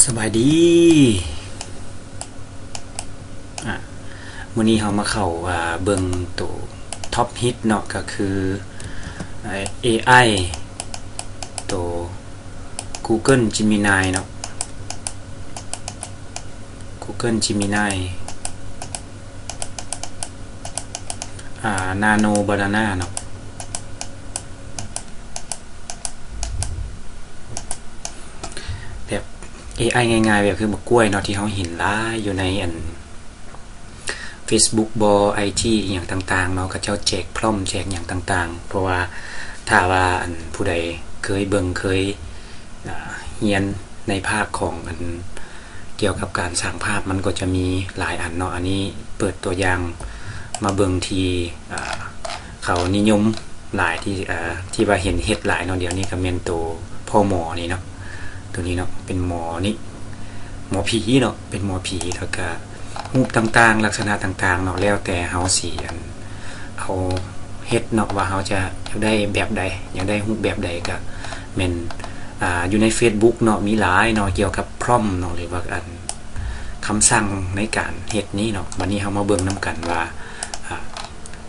สบายดีมื้อนี้เรามาเข้าเบิ่งตัวท็อปฮิตเนาะก็คือ AI ตัว Google Gemini เนาะ Google Gemini Nano Banana เนาะแบบ AI ง่ายๆแบบคือบักกล้วยเนาะที่เฮาเห็นหลายอยู่ในFacebook บอ IT อหย่างต่างๆเนาะก็เจ้าแจกพร้อมแจกอย่างต่างๆเพราะว่าถ้าว่าผู้ใดเคยเบิ่งเคยเรียนในภาคของเกี่ยวกับการสร้างภาพมันก็จะมีหลายอันเนาะอันนี้เปิดตัวอย่างมาเบิ่งที่เขานิยมหลายที่ว่าเห็นเฮ็ดหลายเนาะเดี๋ยวนี้ก็แม่นตัวพ่อหมอนี่เนาะตัวนี้เนาะเป็นหมอนี่หมอผีเนาะเป็นหมอผีแล้วก็รูปต่างๆลักษณะต่างๆเนาะแล้วแต่เฮาสิเอาเฮ็ดเนาะว่าเฮาจะได้แบบใดอยากได้รูปแบบใดก็แม่นอยู่ใน Facebook เนาะมีหลายเนาะเกี่ยวกับพร้อมเนาะหรือว่าคำสั่งในการเฮ็ดนี้เนาะวันนี้เฮามาเบิ่งนำกันว่า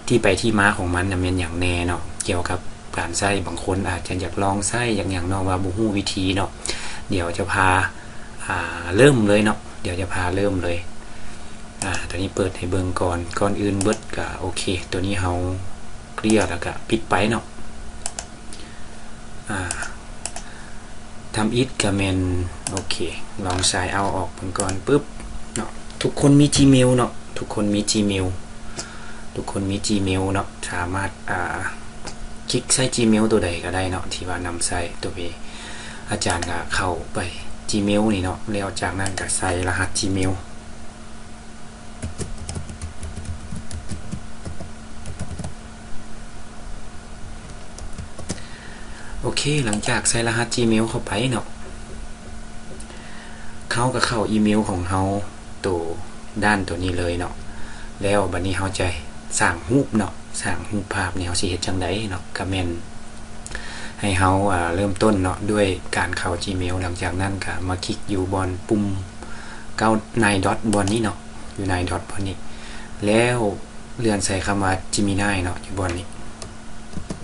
ที่ไปที่มาของมันน่ะแม่นหยังแน่เนาะเกี่ยวกับการใช้บางคนอาจจะอยากลองใช้อย่างเนาะว่าบ่ฮู้วิธีเนาะเดี๋ยวจะพาเริ่มเลยเนาะเดี๋ยวจะพาเริ่มเลยตัวนี้เปิดให้เบิ่งก่อนอื่นเบิดก็โอเคตัวนี้เฮาเคลียร์แล้วก็ปิดไปเนาะทำอิทก็แม่นโอเคลองใช้เอาออกเบิ่งก่อนปึ๊บเนาะทุกคนมี Gmail เนาะทุกคนมี Gmail เนาะสามารถคลิกใช้ Gmail ตัวใดก็ได้เนาะที่ว่านำใช้ตัวเองอาจารย์ก็เข้าไป Gmail นี่เนาะแล้วจากนั้นก็ใส่รหัส Gmailโอเคหลังจากใส่รหัส Gmail เข้าไปเนาะเขาก็เข้าอีเมลของเฮาตัวด้านตัวนี้เลยเนาะแล้วบัดนี้เฮาจะสร้างรูปเนาะสร้างรูปภาพนี่เฮาสิเฮ็ดจังได๋เนาะก็แม่นให้เฮาเริ่มต้นเนาะด้วยการเข้า Gmail หลังจากนั้นก็มาคลิกอยู่บนปุ่ม9 9 ดอทบนนี้เนาะอยู่ในดอทบนนี้แล้วเลื่อนใส่คำว่า Gemini เนาะอยู่บนนี้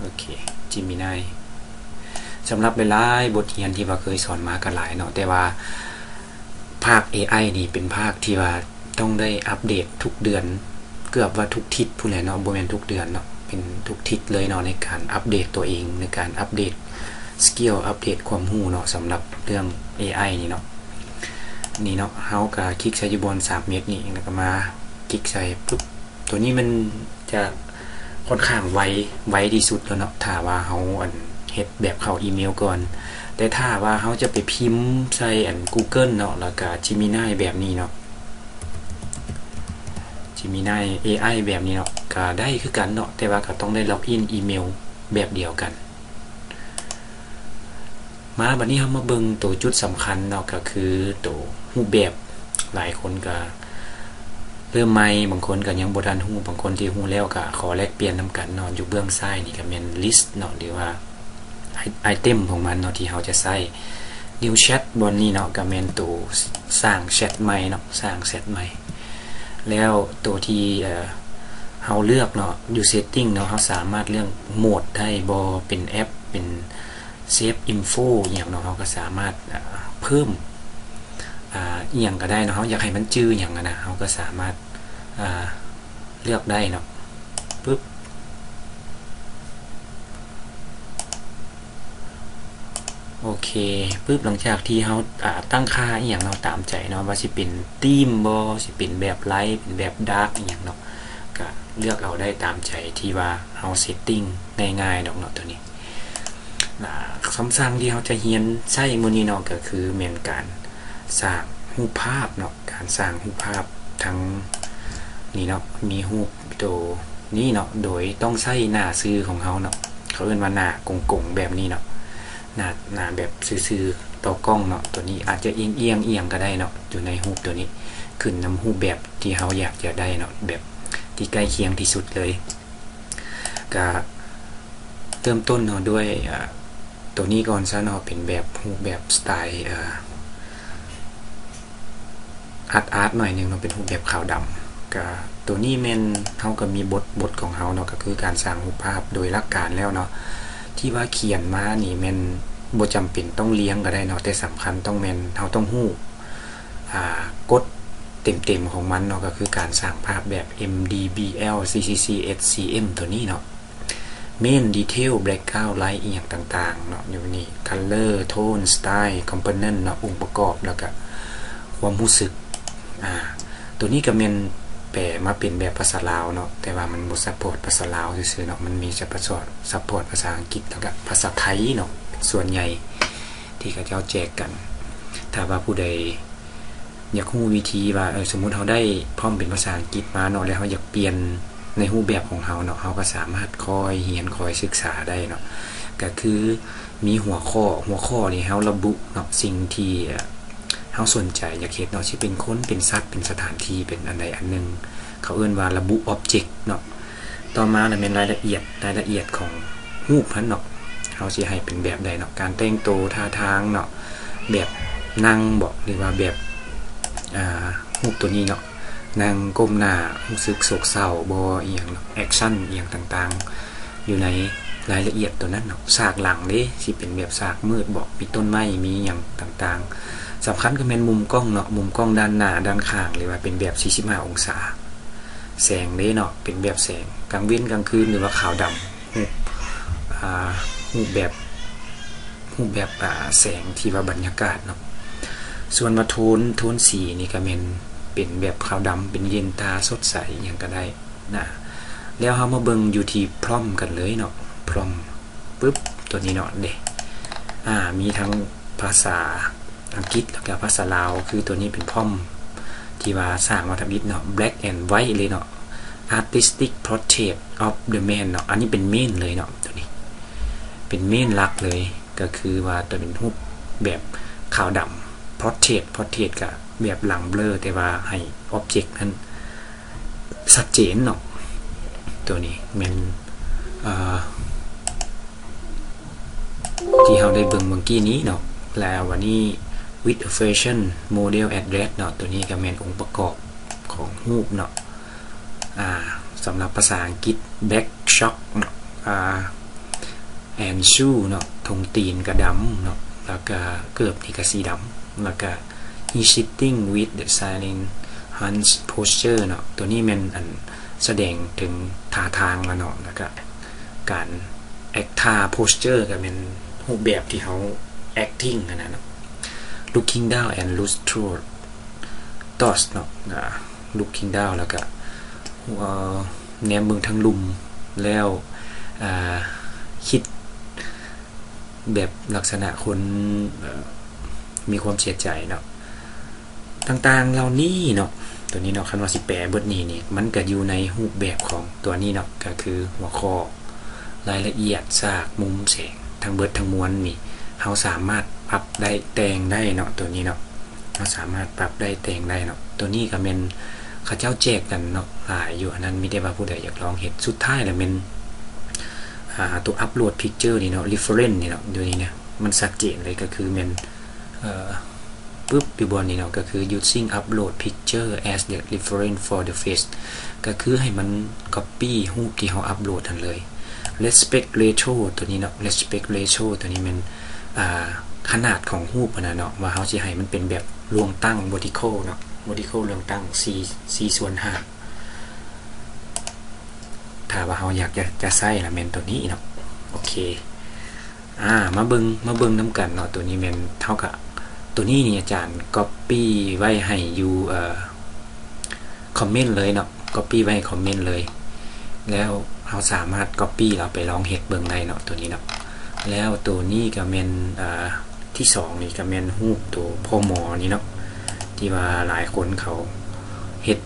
โอเค Gemini สำหรับหลายๆบทเรียนที่ว่าเคยสอนมาก็หลายเนาะแต่ว่าภาค AI นี่เป็นภาคที่ว่าต้องได้อัปเดตทุกเดือนเกือบว่าทุกทิศพู้นแหละเนาะบ่แม่นทุกเดือนเนาะเป็นทุกทิศเลยเนาะในการอัปเดตตัวเองในการอัปเดตสกิลอัปเดตความรู้เนาะสำหรับเรื่อง AI นี่เนาะนี่เนาะเฮาก็คลิกใส่อยู่บน3เม็ดนี่แล้วก็มาคลิกใส่ปุ๊บตัวนี้มันจะค่อนข้างไวที่สุดแล้วเนาะถ้าว่าเฮาเฮ็ดแบบเข้าอีเมลก่อนแต่ถ้าว่าเฮาจะไปพิมพ์ใส่ Google เนาะแล้วก็ Gemini แบบนี้เนาะ Gemini AI แบบนี้เนาะก็ได้คือกันเนาะแต่ว่าก็ต้องได้ล็อกอินอีเมลแบบเดียวกันมาบัดนี้เฮามาเบิ่งตัวจุดสำคัญเนาะก็คือตัวรูปแบบหลายคนก็เริ่มใหม่บางคนก็ยังบ่ทันฮู้บางคนที่ฮู้แล้วก็ขอแลกเปลี่ยนนำกันเนาะอยู่เบื้องซ้ายนี่ก็แม่น list เนาะหรือว่าไอเทมของมันเนาะที่เฮาจะใช้ New Chat บนนี้เนาะก็แม่นตัวสร้างแชทใหม่เนาะสร้างแชทใหม่แล้วตัวที่เฮาเลือกเนาะอยู่ setting เนาะเฮาสามารถเลือกโหมดได้บ่เป็นแอปเป็น Save Info อหยังเนาะเฮาก็สามารถเพิ่มอีหยังก็ได้เนาะเฮาอยากให้มันจื้อหยังนะเฮาก็สามารถเลือกได้เนาะปึ๊บโอเคปึ๊บหลังจากที่เฮาตั้งค่าอีหยังเนาะตามใจเนาะว่าสิเป็นธีมบ่สิเป็นแบบไลท์เป็นแบบดาร์กอีหยังเนาะก็เลือกเอาได้ตามใจที่ว่าเฮาเซตติ้งง่ายๆดอกเนาะตัวนี้คำสั่งที่เฮาจะเรียนใช้มื้อนี้เนาะก็คือแม่นการสร้างรูปภาพเนาะการสร้างรูปภาพทั้งนี่เนาะมีรูปตัวนี้เนาะโดยต้องใช้หน้าซื่อของเฮาเนาะเขาเรียกว่าหน้ากงๆแบบนี้เนาะหน้าแบบซื่อๆต่อกล้องเนาะตัวนี้อาจจะเอียงก็ได้เนาะอยู่ในรูปตัวนี้ขึ้นนำรูปแบบที่เฮาอยากจะได้เนาะแบบที่ใกล้เคียงที่สุดเลยก็เริ่มต้นเนาะด้วยตัวนี้ก่อนซะเนาะเป็นแบบรูปแบบสไตล์ อาร์ตหน่อยนึงเนาะเป็นรูปแบบขาวดำก็ตัวนี้แม่นเฮาก็มีบทของเฮาเนาะก็คือการสร้างรูปภาพโดยหลักการแล้วเนาะที่ว่าเขียนมานี่แม่นบ่จำเป็นต้องเลี้ยงก็ได้เนาะแต่สำคัญต้องแม่นเฮาต้องฮู้กฎเต็มๆของมันเนาะก็คือการสร้างภาพแบบ MDBL CCC SCM ตัวนี้เนาะ Main Detail Background Light อีกอย่างต่างๆเนาะอยู่นี่ Color Tone Style Component เนาะองค์ประกอบแล้วก็ความรู้สึกตัวนี้ก็แม่นแปลมาเป็นแบบภาษาลาวเนาะแต่ว่ามันบ่ซัพพอร์ตภาษาลาวซื่อๆเนาะมันมีจะซัพพอร์ตภาษาอังกฤษแล้วก็ภาษาไทยเนาะส่วนใหญ่ที่เขาเจ้าแจกกันถ้าว่าผู้ใดอยากรู้วิธีว่าสมมุติเฮาได้พร้อมเป็นภาษาอังกฤษมาเนาะแล้วเฮาอยากเปลี่ยนในรูปแบบของเฮาเนาะเฮาก็สามารถคอยเรียนคอยศึกษาได้เนาะก็คือมีหัวข้อนี่เฮาระบุเนาะสิ่งที่เฮาสนใจอยากเฮ็ดเนาะสิเป็นคนเป็นสัตว์เป็นสถานที่เป็นอันใดอันนึงเขาเอิ้นว่าระบุ object เนาะต่อมาน่ะเป็นรายละเอียดของรูปนั้นเนาะเฮาสิให้เป็นแบบใดเนาะการแต่งตัวท่าทางเนาะแบบนั่งบ่หรือว่าแบบรูปตัวนี้เนาะนั่งก้มหน้ารู้สึกโศกเศร้าบ่อีหยังเนาะแอคชั่นอีหยังต่างๆอยู่ในรายละเอียดตัวนั้นเนาะฉากหลังเด้สิเป็นแบบฉากมืดบ่มีต้นไม้มีหยังต่างๆสำคัญก็แม่นมุมกล้องเนาะมุมกล้องด้านหน้าด้านข้างหรือว่าเป็นแบบ45องศาแสงเด้เนาะเป็นแบบแสงกลางวันกลางคืนหรือว่าขาวดำรูปแบบแสงที่ว่าบรรยากาศเนาะส่วนมาโทนสีนี่ก็เป็นแบบขาวดำเป็นเย็นตาสดใสอย่างก็ได้นะแล้วเฮามาเบิ่งอยู่ที่พร้อมกันเลยเนาะพร้อมปึ๊บตัวนี้เนาะเด้มีทั้งภาษาอังกฤษแล้วก็ภาษาลาวคือตัวนี้เป็นพร้อมที่ว่าสร้างมาทำอิฐเนาะ black and white เลยเนาะ artistic portrait of the man เนาะอันนี้เป็นเมนเลยเนาะตัวนี้เป็นเมนหลักเลยก็คือว่าตัวเป็นรูปแบบขาวดำ portrait ก็แบบหลังเบลอแต่ว่าให้ object นั้นชัดเจนเนาะตัวนี้เป็นที่เราได้เบิ่งเมื่อกี้นี้เนาะแล้ววันนี้ with a fashion model address เนาะตัวนี้ก็เป็นองค์ประกอบของรูปเนาะสำหรับภาษาอังกฤษ back shock เนาะand shoe เนาะธงตีนกระดำเนาะแล้วก็เกือบที่ก็สีดำแล้วก็ he sitting with the silent hunch posture เนาะตัวนี้มันอันแสดงถึงท่าทางแล้วเนาะแล้วก็การ act ท่า posture ก็เป็นรูปแบบที่เขา acting กันนะเนาะ looking down and loose through thoughts เนาะlooking down แล้วก็แนมเบิ่งทางลุมแล้วคิดแบบลักษณะคนมีความเสียใจเนาะต่างๆเหล่านี้เนาะตัวนี้เนาะคันว่าสิแปลเบิดนี้นี่มันก็อยู่ในรูปแบบของตัวนี้เนาะก็คือหัวข้อรายละเอียดฉากมุมแสงทั้งเบิดทั้งมวลนี่เฮาสามารถปรับได้แต่งได้เนาะตัวนี้เนาะเฮาสามารถปรับได้แต่งได้เนาะตัวนี้ก็เป็นเขาเจ้าแจกกันเนาะหลายอยู่อันนั้นมีแต่ว่าผู้ใดอยากลองเฮ็ดสุดท้ายแล้วเป็นตัวอัปโหลดพิกเจอร์นี่เนาะ reference นี่เนาะดูนี่เนี่ยมันชัดเจนเลยก็คือมันปึ๊บอยู่บนนี่เนาะก็คือ using upload picture as the reference for the face ก็คือให้มัน copy รูปที่เฮาอัปโหลดทันเลย respect ratio ตัวนี้เนาะ respect ratio ตัวนี้มันขนาดของรูปนะเนาะว่าเฮาสิให้มันเป็นแบบรวงตั้ง vertical เนาะ vertical รวงตั้ง4/5ถ้าว่าเราอยากจะใส่ละเมนตัวนี้เนาะโอเคมาเบิ่งนำกันเนาะตัวนี้เมนเท่ากับตัวนี้นี่อาจารย์ copy ไว้ให้อยู่คอมเมนต์เลยเนาะ copy ไว้ให้คอมเมนต์เลยแล้วเราสามารถ copy เราไปลองเฮ็ดเบิ่งได้เนาะตัวนี้เนาะแล้วตัวนี้ก็เมนที่2นี่ก็เมนรูปตัวพ่อหมอนี่เนาะที่ว่าหลายคนเขาเฮ็ด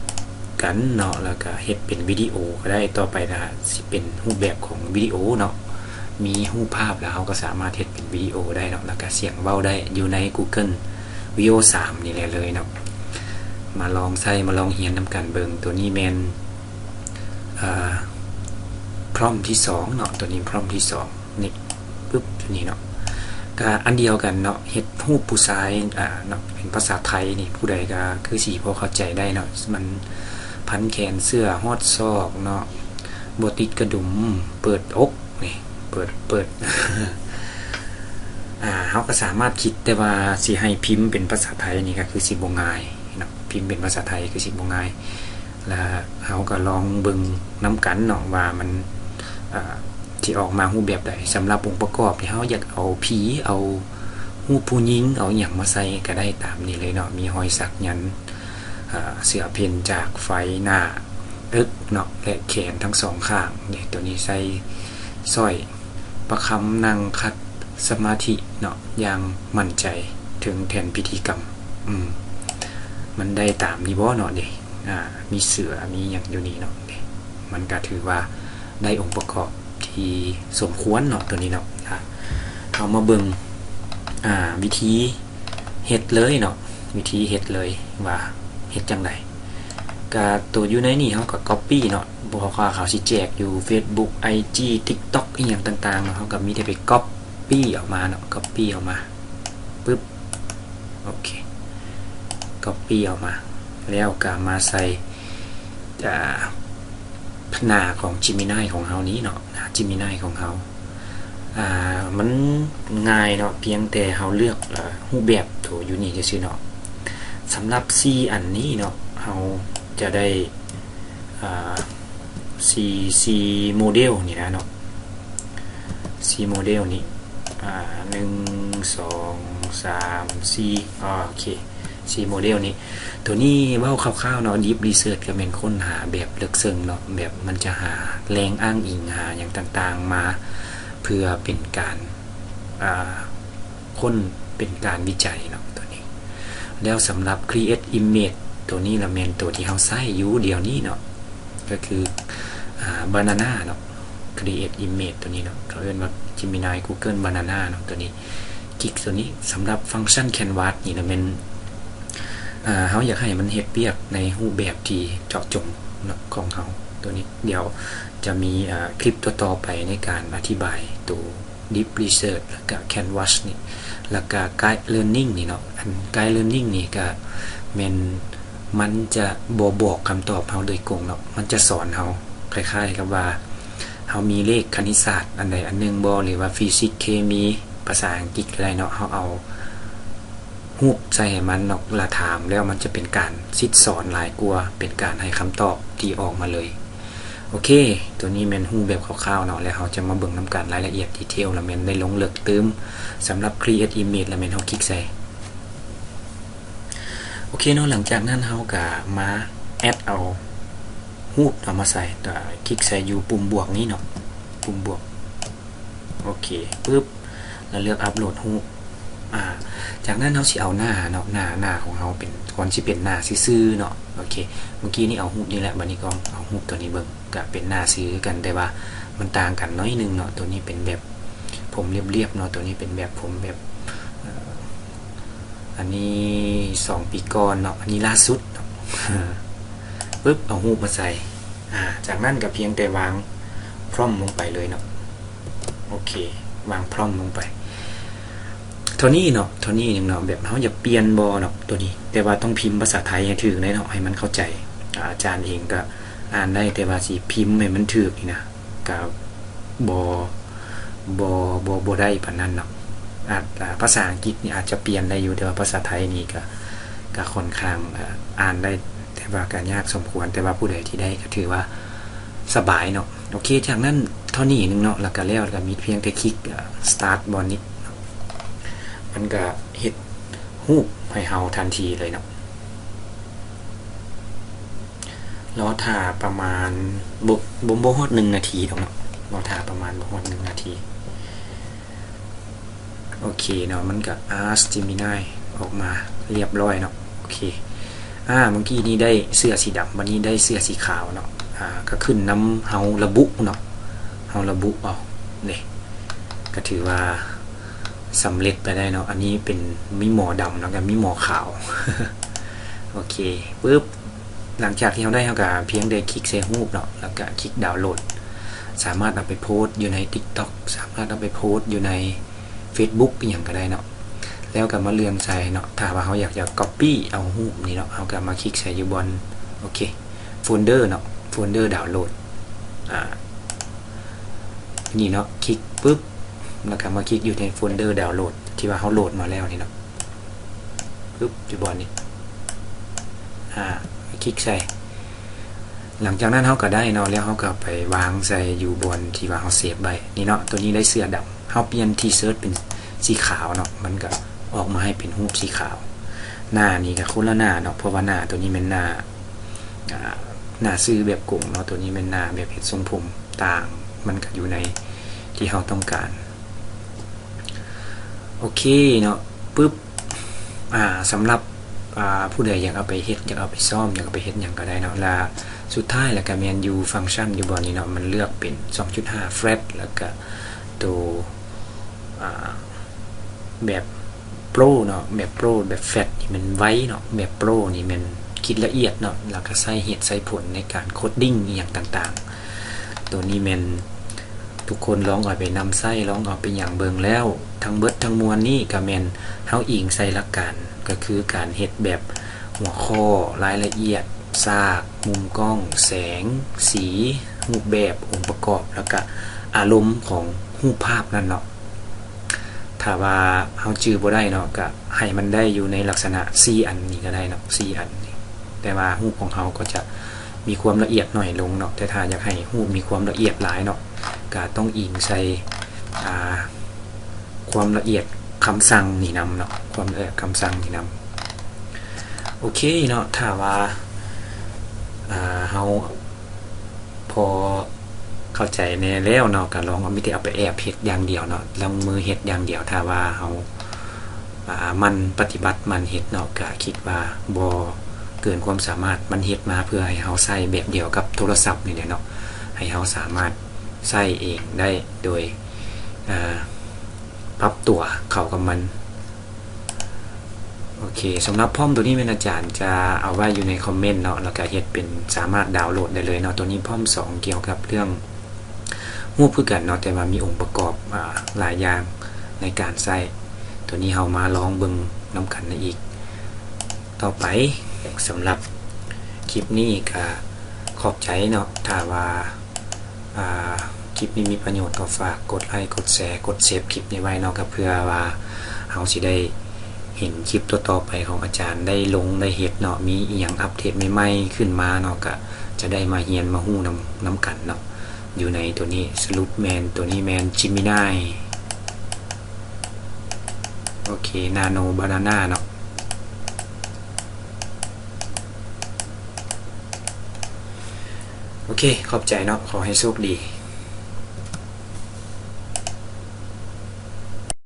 กันเนาะแล้วก็เฮ็ดเป็นวิดีโอก็ได้ต่อไปนะสิเป็นรูปแบบของวิดีโอเนาะมีรูปภาพแล้วเราก็สามารถเฮ็ดเป็นวิดีโอได้เนาะแล้วก็เสียงเว้าได้อยู่ใน Google Video 3นี่แหละเลยเนาะมาลองใช้มาลองเรียนนำกันเบิ่งตัวนี้แม่นพร้อมที่2เนาะตัวนี้พร้อมที่2นี่ปึ๊บนี่เนาะ ก็อันเดียวกันเนาะเฮ็ดรูปผู้ชายเนาะเป็นภาษาไทยนี่ผู้ใดก็คือสิพอเข้าใจได้เนาะมันพันแขนเสื้อฮอดซอกเนาะบ่ติดกระดุมเปิดอกนี่เปิด เฮาก็สามารถคิดแต่ว่าสิให้พิมพ์เป็นภาษาไทยนี่ก็คือสิบ่ง่ายเนาะพิมพ์เป็นภาษาไทยคือสิบ่ง่ายแล้วเฮาก็ลองเบิ่งนํกันเนาะว่ามันที่ออกมารูปแบบใดสำหรับองค์ประกอบที่เฮาอยากเอาผีเอารูปผู้หญิงเอาหยังมาใส่ก็ได้ตามนี้เลยเนาะมีรอยสักยันเสื้อเพ่นจากไฟหน้าอึกเนาะและแขนทั้งสองข้างนี่ตัวนี้ใส่สร้อยประคำนั่งคัดสมาธิเนาะอย่างมั่นใจถึงแทนพิธีกรรมมันได้ตามนี้บ่เนาะเด้มีเสือมีหยังอยู่นี่เนาะเด้มันก็ถือว่าได้องค์ประกอบที่สมควรเนาะตัวนี้เนาะเอามาเบิ่งวิธีเฮ็ดเลยเนาะวิธีเฮ็ดเลยว่าเฮ็ดจังไดก็ตัวอยู่ในนี่เฮาก็ copy เนาะบ่ว่าเขาสิแจกอยู่ Facebook IG TikTok อีหยังต่างๆเนาะเฮาก็มีแต่ไป copy ออกมาเนาะ copy ออกมาปึ๊บโอเค copy ออกมาแล้วก็มาใส่หน้าของ Gemini ของเฮานี้เนาะหน้า Gemini ของเฮามันง่ายเนาะเพียงแต่เฮาเลือกรูปแบบตัวอยู่นี่ซื่อๆเนาะสำหรับ4อันนี้เนาะเฮาจะได้4โมเดลนี่นะเนาะ4โมเดลนี้1 2 3 4โอเค4โมเดลนี้ตัวนี้เว้าคร่าวๆเนาะ Deep Research ก็เป็นค้นหาแบบลึกซึ้งเนาะแบบมันจะหาแรงอ้างอิงหาอย่างต่างๆมาเพื่อเป็นการค้นเป็นการวิจัยเนาะตัวนี้แล้วสำหรับ Create Image ตัวนี้ละแม่นตัวที่เฮาใช้อยู่เดี๋ยวนี้เนาะก็คือBanana เนาะ Create Image ตัวนี้เนาะเขาเรียกว่า Gemini Google Banana เนาะตัวนี้คลิกตัวนี้สำหรับฟังก์ชัน Canvas นี่นะแม่นเฮาอยากให้มันเฮ็ดเวียกในรูปแบบที่เจาะจงเนาะของเฮาตัวนี้เดี๋ยวจะมีคลิปต่อๆไปในการอธิบายตัว Deep Research แล้วก็ Canvas นี่แล้วก็ Guide Learning นี่เนาะอัน Guide Learning นี่ก็แม่นมันจะบอกคำตอบเฮาโดยตรงเนาะมันจะสอนเฮาคล้ายๆกับว่าเฮามีเลขคณิตศาสตร์อันใดอันนึงบ่หรือว่าฟิสิกส์เคมีภาษาอังกฤษอะไรเนาะเฮาเอารูปใส่ให้มันเนาะละถามแล้วมันจะเป็นการซิดสอนหลายกว่าเป็นการให้คำตอบที่ออกมาเลยโอเคตัวนี้แม่นรูปแบบคร่าวๆเนาะแล้วเฮาจะมาเบิ่งนำกันรายละเอียดดีเทลแล้วแม่นได้ลงลึกเติมสำหรับ Create Image แล้วแม่นเฮาคลิกใส่โอเคเนาะหลังจากนั้นเฮาก็มาแอดเอารูปเอามาใส่คลิกใส่อยู่ปุ่มบวกนี้เนาะปุ่มบวกโอเคปึ๊บแล้วเลือกอัปโหลดรูปจากนั้นเฮาสิเอาหน้าเนาะหน้าของเฮาเป็นก่อนสิเป็นหน้าซื่อๆเนาะโอเคเมื่อกี้นี่เอารูปนี่แหละบัดนี้ก็เอารูปตัวนี้เบิ่งก็เป็นหน้าซื่อกันแต่ว่ามันต่างกันน้อยนึงเนาะตัวนี้เป็นแบบผมเรียบๆเนาะตัวนี้เป็นแบบผมแบบอันนี้2ปีก่อนเนาะอันนี้ล่าสุดเนาะปึ๊บเอารูปมาใส่จากนั้นก็เพียงแต่วางพร้อมลงไปเลยเนาะโอเควางพร้อมลงไปเท่านี้เนาะเท่านี้นึงเนาะแบบเฮาอย่าเปลี่ยนบ่เนาะตัวนี้แต่ว่าต้องพิมพ์ภาษาไทยให้ถูกเลยเนาะให้มันเข้าใจอาจารย์เองก็อ่านได้แต่ว่าสิพิมพ์ให้มันถูกนี่นะก็บ่ได้ปานนั้นเนาะภาษาอังกฤษนี่อาจจะเปลี่ยนได้อยู่แต่ว่าภาษาไทยนี่ก็ค่อนข้างอ่านได้แต่ว่าก็ยากสมควรแต่ว่าผู้ใดที่ได้ก็ถือว่าสบายเนาะโอเคจากนั้นเท่านี้นึงเนาะแล้วก็แล้วก็มีเพียงแต่คลิกstart บอนิดมันก็เฮ็ดรูปให้เฮาทันทีเลยเนาะรอท่าประมาณบ่ฮอด1นาทีตรงเนาะรอท่าประมาณบ่ฮอด1นาทีโอเคเนาะมันก็Ask Gemini ออกมาเรียบร้อยเนาะโอเคเมื่อกี้นี้ได้เสื้อสีดำวันนี้ได้เสื้อสีขาวเนาะก็ขึ้นน้ำเฮาระบุเนาะเฮาระบุเอาเนี่ยก็ถือว่าสำเร็จไปได้เนาะอันนี้เป็นมีหมอดำแล้วก็มีหมอขาว โอเคปึ๊บหลังจากที่เราได้เราก็เพียงได้คลิกเซฟรูปเนาะแล้วก็คลิกดาวน์โหลดสามารถเอาไปโพสต์อยู่ใน TikTok สามารถเอาไปโพสต์อยู่ใน Facebook อหยังก็ได้เนาะแล้วก็มาเลื่อนใส่เนาะถ้าว่าเขาอยากจะ copy เอารูปนี่เนาะเขาก็มาคลิกใส่อยู่บนโอเคโฟลเดอร์เนาะโฟลเดอร์ดาวน์โหลดนี่เนาะคลิกปุ๊บแล้วก็มาคลิกอยู่ในโฟลเดอร์ดาวน์โหลดที่ว่าเขาโหลดมาแล้วนี่เนาะปุ๊บอยู่บนนี้คลิกใส่หลังจากนั้นเขาก็ได้เนาะแล้วเขาก็ไปวางใส่อยู่บนที่ว่าเขาเซฟไว้นี่เนาะตัวนี้ได้เสื้อดำเขาเปลี่ยนที่เซิร์ชเป็นสีขาวเนาะมันก็ออกมาให้เป็นรูปสีขาวหน้านี่ก็คนละหน้าเนาะเพราะว่าหน้าตัวนี้เป็นหน้าซื้อแบบกลุ่มเนาะตัวนี้เป็นหน้าแบบเห็ดทรงผมต่างมันก็อยู่ในที่เราต้องการโอเคเนาะปุ๊บสำหรับผู้ใดอยากเอาไปเฮ็ดอยากเอาไปซ่อมอยากเอาไปเฮ็ดอย่างก็ได้เนาะและสุดท้ายแล้วก็แมนยูฟังก์ชันอยู่บนนี้เนาะมันเลือกเป็น 2.5 flat แล้วก็ตัวแบบโปรเนาะแบบโปรแบบแฟตนี่มันไว้เนาะแบบโปรนี่มันคิดละเอียดเนาะแล้วก็ใส่เหตุใส่ผลในการโคดดิ้งอย่างต่างๆตัวนี้มันทุกคนลองเอาไปนำไส้ลองเอาไปอย่างเบิงแล้วทั้งเบิดทั้งมวลนี่ก็แมนเฮาอิงใส่หลักการก็คือการเฮ็ดแบบหัวข้อรายละเอียดซากมุมกล้องแสงสีรูปแบบองค์ประกอบแล้วก็อารมณ์ของรูปภาพนั่นเนาะถ้าว่าเฮาจื้อบ่ได้เนาะก็ให้มันได้อยู่ในลักษณะ4อันนี้ก็ได้เนาะ4อันนี้แต่ว่ารูปของเฮาก็จะมีความละเอียดหน่อยลงเนาะแต่ถ้าอยากให้รูปมีความละเอียดหลายเนาะก็ต้องอิงใส่ความละเอียดคำสั่งนี่นำเนาะความละเอียดคำสั่งนี่นำโอเคเนาะถ้าว่าเฮาพอเข้าใจในแล้วเนาะก็ลองเอาไม่ได้เอาไปแอบเฮ็ดอย่างเดียวเนาะลองมือเฮ็ดอย่างเดียวถ้าว่าเฮามันปฏิบัติมันเฮ็ดเนาะก็คิดว่าบ่เกินความสามารถมันเฮ็ดมาเพื่อให้เฮาใช้แบบเดียวกับโทรศัพท์นี่แหละเนาะให้เฮาสามารถใช้เองได้โดยปรับตัวเข้ากับมันโอเคสำหรับพร้อมตัวนี้เป็นอาจารย์จะเอาไว้อยู่ในคอมเมนต์เนาะแล้วก็เฮ็ดเป็นสามารถดาวน์โหลดได้เลยเนาะตัวนี้พร้อม2เกี่ยวกับเรื่องรูปคือกันเนาะแต่ว่ามีองค์ประกอบหลายอย่างในการใช้ตัวนี้เฮามาลองเบิ่งนำกันในอีกต่อไปสำหรับคลิปนี้ก็ขอบใจเนาะถ้าว่าคลิปนี้มีประโยชน์ก็ฝากกดไลค์กดแชร์กดเซฟคลิปนี้ไว้เนาะก็เพื่อว่าเฮาสิได้เห็นคลิปต่อๆไปของอาจารย์ได้ลงได้เฮ็ดเนาะมีอีหยังอัปเดตใหม่ๆขึ้นมาเนาะก็จะได้มาเรียนมาฮู้นำกันเนาะอยู่ในตัวนี้สรุปแมนตัวนี้แมนจิมินายโอเคนาโนบานาน่าเนาะโอเคขอบใจเนาะขอให้โชคดี